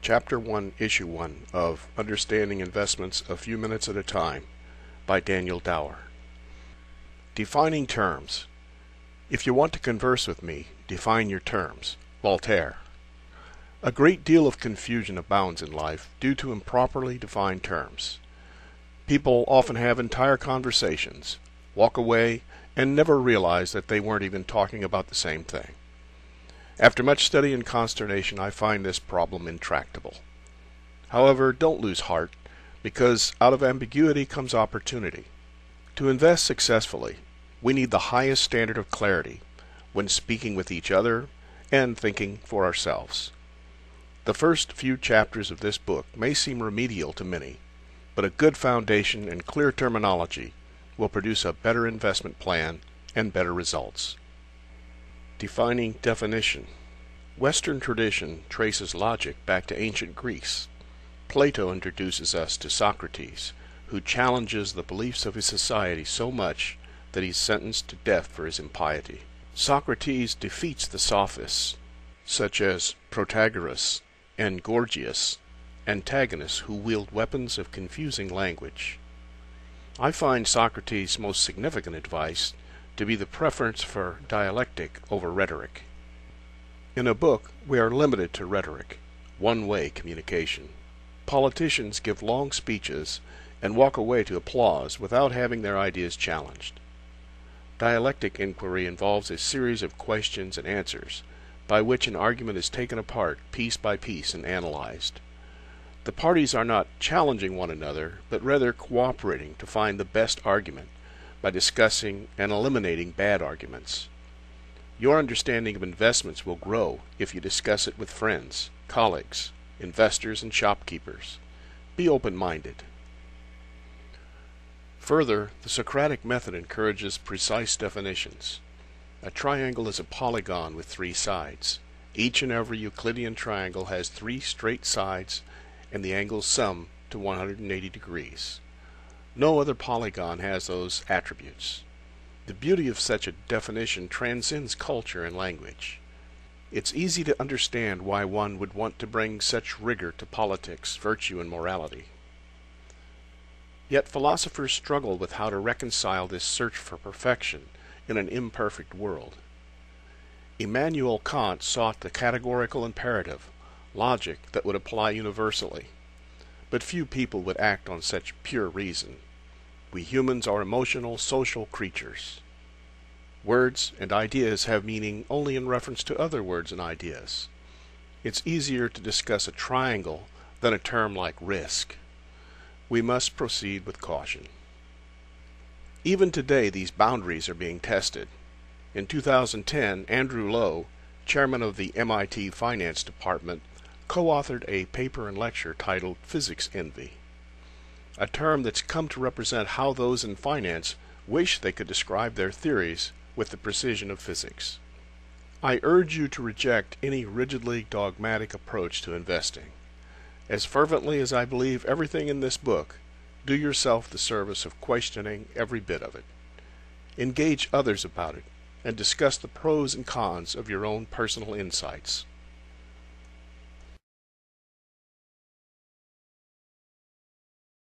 Chapter 1, Issue 1 of Understanding Investments a Few Minutes at a Time by Daniel Dower. Defining terms. If you want to converse with me, define your terms. Voltaire. A great deal of confusion abounds in life due to improperly defined terms. People often have entire conversations, walk away, and never realize that they weren't even talking about the same thing. After much study and consternation, I find this problem intractable. However, don't lose heart, because out of ambiguity comes opportunity. To invest successfully, we need the highest standard of clarity when speaking with each other and thinking for ourselves. The first few chapters of this book may seem remedial to many, but a good foundation and clear terminology will produce a better investment plan and better results. Defining definition. Western tradition traces logic back to ancient Greece. Plato introduces us to Socrates, who challenges the beliefs of his society so much that he is sentenced to death for his impiety. Socrates defeats the sophists, such as Protagoras and Gorgias, antagonists who wield weapons of confusing language. I find Socrates' most significant advice to be the preference for dialectic over rhetoric. In a book, we are limited to rhetoric, one-way communication. Politicians give long speeches and walk away to applause without having their ideas challenged. Dialectic inquiry involves a series of questions and answers by which an argument is taken apart piece by piece and analyzed. The parties are not challenging one another, but rather cooperating to find the best argument by discussing and eliminating bad arguments. Your understanding of investments will grow if you discuss it with friends, colleagues, investors, and shopkeepers. Be open-minded. Further, the Socratic method encourages precise definitions. A triangle is a polygon with three sides. Each and every Euclidean triangle has three straight sides, and the angles sum to 180 degrees. No other polygon has those attributes. The beauty of such a definition transcends culture and language. It's easy to understand why one would want to bring such rigor to politics, virtue, and morality. Yet philosophers struggle with how to reconcile this search for perfection in an imperfect world. Immanuel Kant sought the categorical imperative, logic that would apply universally. But few people would act on such pure reason. We humans are emotional, social creatures. Words and ideas have meaning only in reference to other words and ideas. It's easier to discuss a triangle than a term like risk. We must proceed with caution. Even today, these boundaries are being tested. In 2010, Andrew Lo, chairman of the MIT Finance Department, co-authored a paper and lecture titled Physics Envy, a term that's come to represent how those in finance wish they could describe their theories with the precision of physics. I urge you to reject any rigidly dogmatic approach to investing. As fervently as I believe everything in this book, do yourself the service of questioning every bit of it. Engage others about it, and discuss the pros and cons of your own personal insights.